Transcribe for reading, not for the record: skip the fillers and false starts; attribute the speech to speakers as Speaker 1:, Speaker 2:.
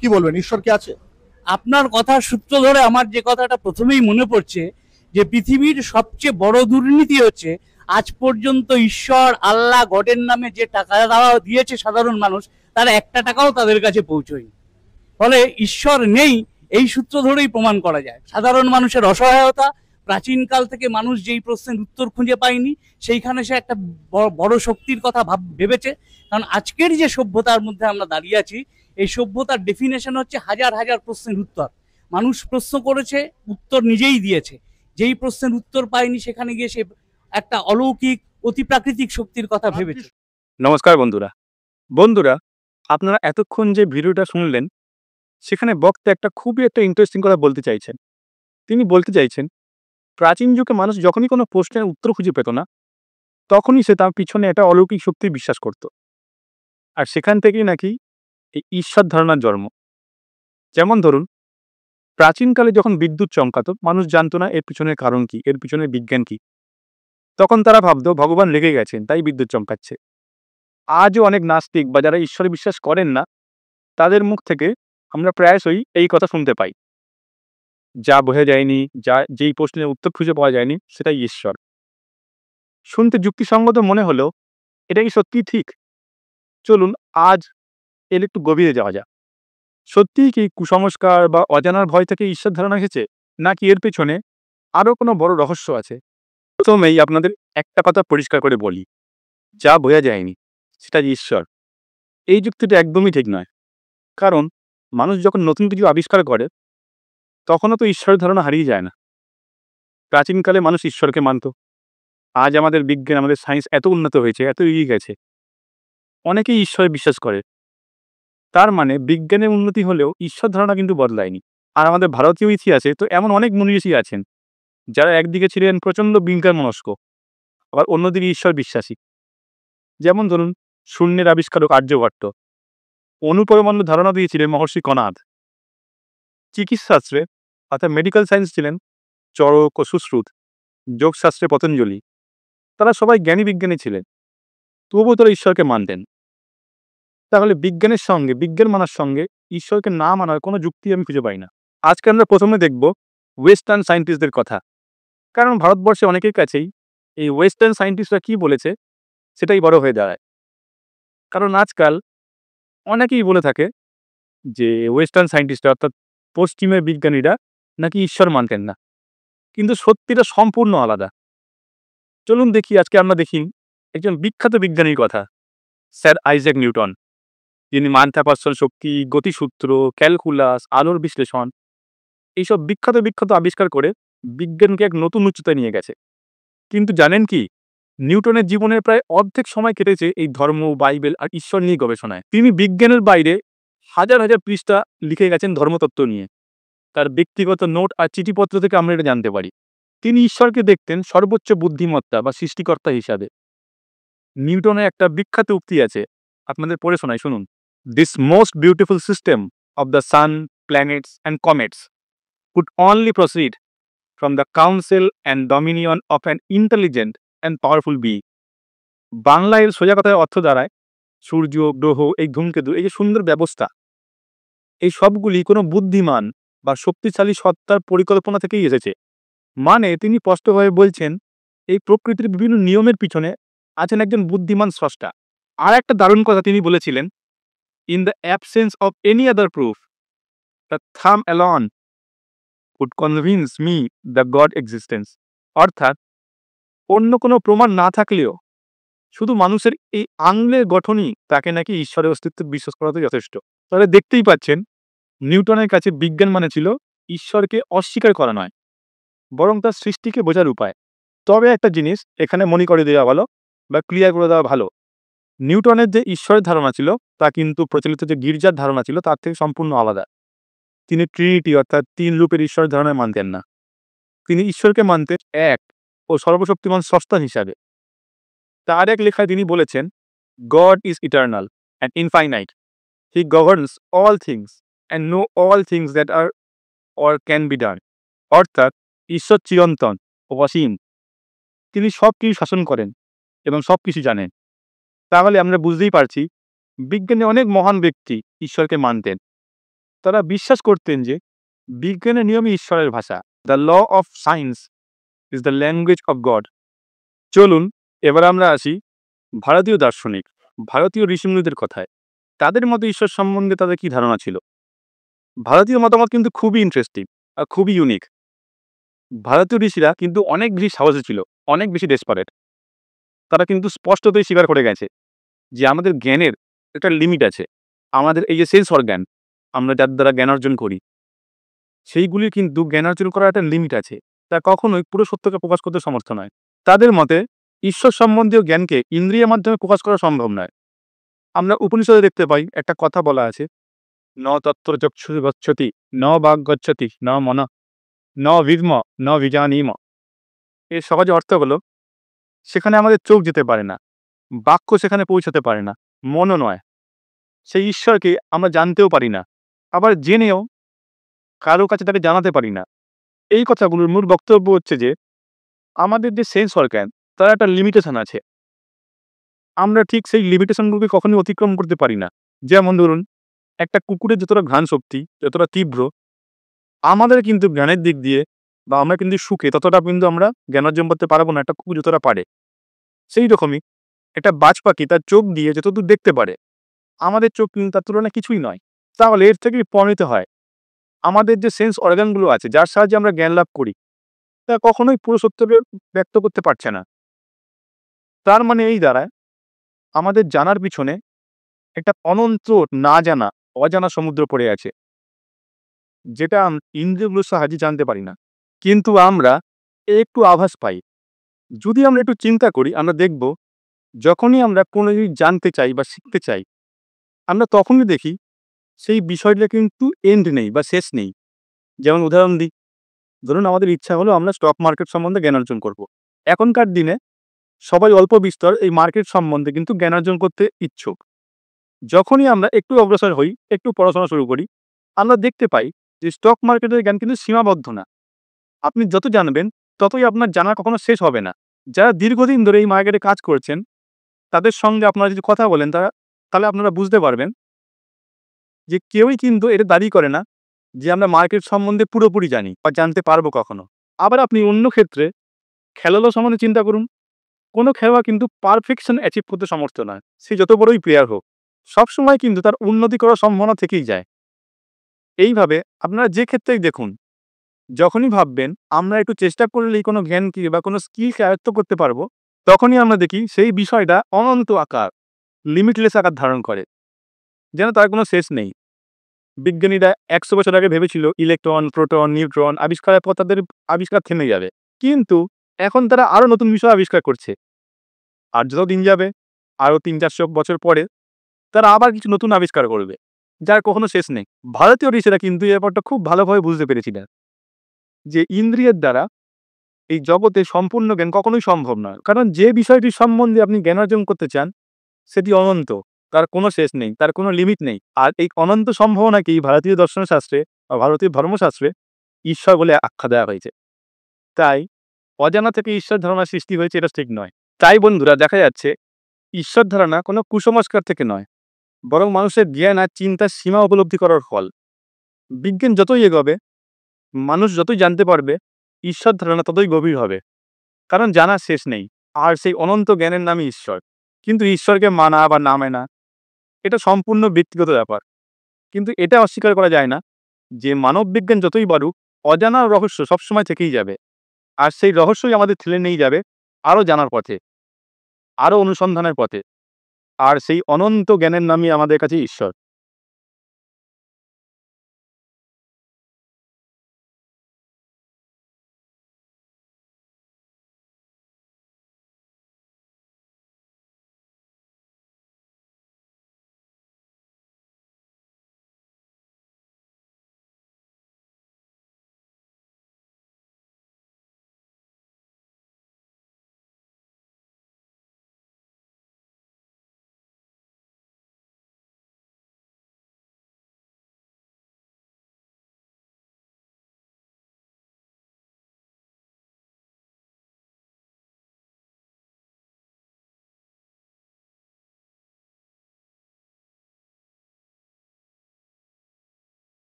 Speaker 1: কি বলবেন, ঈশ্বর কি আছে?
Speaker 2: আপনার কথার সূত্র ধরে আমার যে কথাটা প্রথমেই মনে পড়ছে, যে পৃথিবীর সবচেয়ে বড় দুর্নীতি হচ্ছে আজ পর্যন্ত ঈশ্বর, আল্লাহ, গডের নামে যে টাকা দেওয়া দিয়েছে সাধারণ মানুষ, তার একটা টাকাও তাদের কাছে পৌঁছয়নি। ফলে ঈশ্বর নেই, এই সূত্র ধরেই প্রমাণ করা যায়। সাধারণ মানুষের অসহায়তা, প্রাচীনকাল থেকে মানুষ যেই প্রশ্নের উত্তর খুঁজে পায়নি, সেইখানে সে একটা বড় শক্তির কথা ভেবেছে। কারণ আজকের যে সভ্যতার মধ্যে আমরা দাঁড়িয়ে আছি, এই সভ্যতার ডেফিনেশন হচ্ছে হাজার হাজার প্রশ্নের উত্তর। মানুষ প্রশ্ন করেছে, উত্তর নিজেই দিয়েছে। যেই প্রশ্নের উত্তর পায়নি, সেখানে গিয়ে সে একটা অলৌকিক অতিপ্রাকৃতিক শক্তির কথা ভেবেছে।
Speaker 3: নমস্কার বন্ধুরা। বন্ধুরা, আপনারা এতক্ষণ যে ভিডিওটা শুনলেন, সেখানে বক্তা একটা খুবই ইন্টারেস্টিং কথা বলতে চাইছেন। তিনি বলতে চাইছেন, প্রাচীন যুগে মানুষ যখনই কোনো প্রশ্নের উত্তর খুঁজে পেত না, তখনই সে তার পিছনে একটা অলৌকিক শক্তি বিশ্বাস করত। আর সেখান থেকেই নাকি এই ঈশ্বর ধারণার জন্ম। যেমন ধরুন, প্রাচীনকালে যখন বিদ্যুৎ চমকাতো, মানুষ জানতো না এর পিছনের কারণ কি, এর পিছনের বিজ্ঞান কি। তখন তারা ভাবতো ভগবান রেগে গেছেন, তাই বিদ্যুৎ চমকাচ্ছে। আজও অনেক নাস্তিক বা যারা ঈশ্বরে বিশ্বাস করেন না, তাদের মুখ থেকে আমরা প্রায়শই এই কথা শুনতে পাই, যা বোঝা যায়নি, যেই প্রশ্নের উত্তর খুঁজে পাওয়া যায়নি, সেটাই ঈশ্বর। শুনতে যুক্তিসঙ্গত মনে হলেও এটা কি সত্যি ঠিক? চলুন আজ এর একটু গভীরে যাওয়া যাক। সত্যিই কি কুসংস্কার বা অজানার ভয় থেকে ঈশ্বর ধারণা এসেছে, নাকি এর পেছনে আরও কোনো বড় রহস্য আছে? প্রথমেই আপনাদের একটা কথা পরিষ্কার করে বলি, যা বোঝা যায়নি সেটা যে ঈশ্বর, এই যুক্তিটা একদমই ঠিক নয়। কারণ মানুষ যখন নতুন কিছু আবিষ্কার করে, তখনও তো ঈশ্বরের ধারণা হারিয়ে যায় না। প্রাচীনকালে মানুষ ঈশ্বরকে মানত। আজ আমাদের বিজ্ঞান, আমাদের সায়েন্স এত উন্নত হয়েছে, এত এগিয়ে গেছে, অনেকেই ঈশ্বরে বিশ্বাস করে। তার মানে বিজ্ঞানের উন্নতি হলেও ঈশ্বর ধারণা কিন্তু বদলায়নি। আর আমাদের ভারতীয় ইতিহাসে তো এমন অনেক মনীষী আছেন, যারা একদিকে ছিলেন প্রচণ্ড বিজ্ঞান মনস্ক, আবার অন্যদিকে ঈশ্বর বিশ্বাসী। যেমন ধরুন, শূন্যের আবিষ্কারক আর্যভট্ট, অনুপরমাণু ধারণা দিয়েছিলেন মহর্ষি কনাদ। চিকিৎসাশাস্ত্রে অর্থাৎ মেডিকেল সায়েন্স ছিলেন চরক ও সুশ্রুত, যোগশাস্ত্রে পতঞ্জলি। তারা সবাই জ্ঞানী বিজ্ঞানী ছিলেন, তবুও তারা ঈশ্বরকে মানতেন। তাহলে বিজ্ঞানের সঙ্গে, বিজ্ঞান মানার সঙ্গে ঈশ্বরকে না মানার কোনো যুক্তি আমি খুঁজে পাই না। আজকে আমরা প্রথমে দেখব ওয়েস্টার্ন সায়েন্টিস্টদের কথা। কারণ ভারতবর্ষে অনেকের কাছেই এই ওয়েস্টার্ন সায়েন্টিস্টরা কি বলেছে সেটাই বড় হয়ে দাঁড়ায়। কারণ আজকাল অনেকেই বলে থাকে যে ওয়েস্টার্ন সায়েন্টিস্টরা অর্থাৎ পশ্চিমের বিজ্ঞানীরা নাকি ঈশ্বর মানতেন না, কিন্তু সত্যিটা সম্পূর্ণ আলাদা। চলুন দেখি, আজকে আমরা দেখি একজন বিখ্যাত বিজ্ঞানীর কথা, স্যার আইজ্যাক নিউটন। যিনি মাধ্যাকর্ষণ শক্তি, গতিসূত্র, ক্যালকুলাস, আলোর বিশ্লেষণ, এইসব বিখ্যাত বিখ্যাত আবিষ্কার করে বিজ্ঞানকে এক নতুন উচ্চতায় নিয়ে গেছে। কিন্তু জানেন কি, নিউটনের জীবনের প্রায় অর্ধেক সময় কেটেছে এই ধর্ম, বাইবেল আর ঈশ্বর নিয়ে গবেষণায়। তিনি বিজ্ঞানের বাইরে হাজার হাজার পৃষ্ঠা লিখে গেছেন ধর্মতত্ত্ব নিয়ে। তার ব্যক্তিগত নোট আর চিঠিপত্র থেকে আমরা এটা জানতে পারি। তিনি ঈশ্বরকে দেখতেন সর্বোচ্চ বুদ্ধিমত্তা বা সৃষ্টিকর্তা হিসাবে। নিউটনের একটা বিখ্যাত উক্তি আছে, আপনাদের পড়ে শোনাই, শুনুন। This most beautiful system of the sun, planets and comets could only proceed from the counsel and dominion of an intelligent and powerful being. বাংলায় এর সোজা কথায় অর্থ দাঁড়ায়, সূর্য, গ্রহ, এই ধূমকেতু, এই যে সুন্দর ব্যবস্থা, এই সবগুলি কোনো বুদ্ধিমান বা শক্তিশালী সত্তার পরিকল্পনা থেকেই এসেছে। মানে তিনি স্পষ্টভাবে বলছেন, এই প্রকৃতির বিভিন্ন নিয়মের পিছনে আছেন একজন বুদ্ধিমান স্রষ্টা। আর একটা দারুণ কথা তিনি বলেছিলেন, in the absence of any other proof, the থাম alone would convince me the God existence. অর্থাৎ অন্য কোনো প্রমাণ না থাকলেও শুধু মানুষের এই আঙুলের গঠনই তাকে নাকি ঈশ্বরের অস্তিত্ব বিশ্বাস করাতে যথেষ্ট। তাহলে দেখতেই পাচ্ছেন, নিউটনের কাছে বিজ্ঞান মানে ছিল ঈশ্বরকে অস্বীকার করা নয়, বরং তার সৃষ্টিকে বোঝার উপায়। তবে একটা জিনিস এখানে মনে করে দেওয়া ভালো বা ক্লিয়ার করে দেওয়া ভালো, নিউটনের যে ঈশ্বরের ধারণা ছিল তা কিন্তু প্রচলিত যে গির্জার ধারণা ছিল তার থেকে সম্পূর্ণ আলাদা। তিনি ট্রিনিটি অর্থাৎ তিন রূপের ঈশ্বরের ধারণায় মানতেন না। তিনি ঈশ্বরকে মানতেন এক ও সর্বশক্তিমান স্রষ্টা হিসাবে। তার এক লেখায় তিনি বলেছেন, God is eternal and infinite, he governs all things and know all things that are or can be done. অর্থাৎ ঈশ্বর চিরন্তন ও অসীম, তিনি সব কিছু শাসন করেন এবং সব কিছু জানেন। তাহলে আমরা বুঝতেই পারছি বিজ্ঞানে অনেক মহান ব্যক্তি ঈশ্বরকে মানতেন। তারা বিশ্বাস করতেন যে বিজ্ঞানের নিয়মই ঈশ্বরের ভাষা। The law of science is the language of God. চলুন এবার আমরা আসি ভারতীয় দার্শনিক, ভারতীয় ঋষিমুনিদের কথায়। তাদের মতে ঈশ্বর সম্বন্ধে তাদের কি ধারণা ছিল। ভারতীয় মতামত কিন্তু খুবই ইন্টারেস্টিং আর খুবই ইউনিক। ভারতীয় ঋষিরা কিন্তু অনেক বেশি সাহসী ছিল, অনেক বেশি ডেসপারেট। তারা কিন্তু স্পষ্টতই স্বীকার করে গেছে যে আমাদের জ্ঞানের একটা লিমিট আছে। আমাদের এই যে সেন্স অর্গান, আমরা যার দ্বারা জ্ঞান অর্জন করি, সেইগুলির কিন্তু জ্ঞান অর্জন করার একটা লিমিট আছে। তা কখনোই পুরো সত্যকে প্রকাশ করতে সমর্থ নয়। তাদের মতে ঈশ্বর সম্বন্ধীয় জ্ঞানকে ইন্দ্রিয়ের মাধ্যমে প্রকাশ করা সম্ভব নয়। আমরা উপনিষদে দেখতে পাই একটা কথা বলা আছে, ন তত্ত্ব চক্ষু গচ্ছতি, ন বাগ গচ্ছতি, ন মন, ন বিদ্ম, ন বিজানীম। এর সহজ অর্থ হলো, সেখানে আমাদের চোখ যেতে পারে না, বাক্য সেখানে পৌঁছাতে পারে না, মনও নয়। সেই ঈশ্বরকে আমরা জানতেও পারি না, আবার জেনেও কারো কাছে তাকে জানাতে পারি না। এই কথাগুলোর মূল বক্তব্য হচ্ছে যে আমাদের যে সেন্স অর্গান, তার একটা লিমিটেশন আছে। আমরা ঠিক সেই লিমিটেশনগুলোকে কখনোই অতিক্রম করতে পারি না। যেমন ধরুন, একটা কুকুরের যতটা ঘ্রাণ শক্তি, যতটা তীব্র, আমাদের কিন্তু জ্ঞানের দিক দিয়ে বা আমরা কিন্তু সুখে ততটা কিন্তু আমরা জ্ঞান অর্জন করতে পারবো না একটা কুকুর যতটা পারে। সেই রকমই একটা বাজ পাখি তার চোখ দিয়ে যতদূর দেখতে পারে, আমাদের চোখ কিন্তু তার তুলনায় কিছুই নয়। তাহলে এর থেকে প্রমাণিত হয় আমাদের যে সেন্স অর্গানগুলো আছে, যার সাহায্যে আমরা জ্ঞান লাভ করি, তা কখনোই পুরো সত্যকে ব্যক্ত করতে পারছে না। তার মানে এই দাঁড়ায় আমাদের জানার পিছনে একটা অনন্ত না জানা, অজানা সমুদ্র পড়ে আছে, যেটা ইন্দ্রিয়গুলোর সাহায্যে জানতে পারি না। কিন্তু আমরা একটু আভাস পাই। যদি আমরা একটু চিন্তা করি, আমরা দেখব যখনই আমরা কোনো জিনিস জানতে চাই বা শিখতে চাই, আমরা তখনই দেখি সেই বিষয়টা কিন্তু এন্ড নেই বা শেষ নেই। যেমন উদাহরণ দিই, ধরুন আমাদের ইচ্ছা হলো আমরা স্টক মার্কেট সম্বন্ধে জ্ঞান অর্জন করব। এখনকার দিনে সবাই অল্প বিস্তর এই মার্কেট সম্বন্ধে কিন্তু জ্ঞান অর্জন করতে ইচ্ছুক। যখনই আমরা একটু অগ্রসর হই, একটু পড়াশোনা শুরু করি, আমরা দেখতে পাই যে স্টক মার্কেটের জ্ঞান কিন্তু সীমাবদ্ধ না। আপনি যত জানবেন ততই আপনার জানা কখনো শেষ হবে না। যারা দীর্ঘদিন ধরে এই মার্কেটে কাজ করছেন, তাদের সঙ্গে আপনারা যদি কথা বলেন, তাহলে আপনারা বুঝতে পারবেন যে কেউই কিন্তু এটা দাবি করে না যে আমরা মার্কেট সম্বন্ধে পুরোপুরি জানি বা জানতে পারবো কখনো। আবার আপনি অন্য ক্ষেত্রে খেলাধুলা সম্বন্ধে চিন্তা করুন। কোনো খেলোয়াড় কিন্তু পারফেকশন অ্যাচিভ করতে সমর্থ নয়, সে যত বড়ই প্লেয়ার হোক। সবসময় কিন্তু তার উন্নতি করার সম্ভাবনা থেকেই যায়। এইভাবে আপনারা যে ক্ষেত্রেই দেখুন, যখনই ভাববেন আমরা একটু চেষ্টা করলেই কোনো জ্ঞানকে বা কোনো স্কিলকে আয়ত্ত করতে পারবো, তখনই আমরা দেখি সেই বিষয়টা অনন্ত আকার, লিমিটলেস আকার ধারণ করে, যেন তার কোনো শেষ নেই। বিজ্ঞানীরা 100 বছর আগে ভেবেছিল ইলেকট্রন, প্রোটন, নিউট্রন আবিষ্কারের পর তাদের আবিষ্কার থেমে যাবে, কিন্তু এখন তারা আরও নতুন বিষয় আবিষ্কার করছে। আর যত দিন যাবে, আরও 300-400 বছর পরে তারা আবার কিছু নতুন আবিষ্কার করবে, যার কখনো শেষ নেই। ভারতীয় ঋষিরা কিন্তু এই ব্যাপারটা খুব ভালোভাবে বুঝতে পেরেছিলেন যে ইন্দ্রিয়ের দ্বারা এই জগতে সম্পূর্ণ জ্ঞান কখনোই সম্ভব নয়। কারণ যে বিষয়টি সম্বন্ধে আপনি জ্ঞান অর্জন করতে চান, সেটি অনন্ত, তার কোনো শেষ নেই, তার কোনো লিমিট নেই। আর এই অনন্ত সম্ভাবনাকেই ভারতীয় দর্শনশাস্ত্রে বা ভারতীয় ধর্মশাস্ত্রে ঈশ্বর বলে আখ্যা দেওয়া হয়েছে। তাই অজানা থেকে ঈশ্বর ধারণা সৃষ্টি হয়েছে, এটা ঠিক নয়। তাই বন্ধুরা, দেখা যাচ্ছে ঈশ্বর ধারণা কোনো কুসংস্কার থেকে নয়, বরং মানুষের জ্ঞান আর চিন্তার সীমা উপলব্ধি করার ফল। বিজ্ঞান যতই এগোবে, মানুষ যতই জানতে পারবে, ঈশ্বর ধারণা ততই গভীর হবে। কারণ জানার শেষ নেই, আর সেই অনন্ত জ্ঞানের নামই ঈশ্বর। কিন্তু ঈশ্বরকে মানা বা না মানা, এটা সম্পূর্ণ ব্যক্তিগত ব্যাপার। কিন্তু এটা অস্বীকার করা যায় না যে মানব বিজ্ঞান যতই বাড়ুক, অজানা রহস্য সবসময় থেকেই যাবে। আর সেই রহস্যই আমাদের ঠেলে নিয়ে যাবে আরও জানার পথে, আরও অনুসন্ধানের পথে। আর সেই অনন্ত জ্ঞানের নামই আমাদের কাছে ঈশ্বর।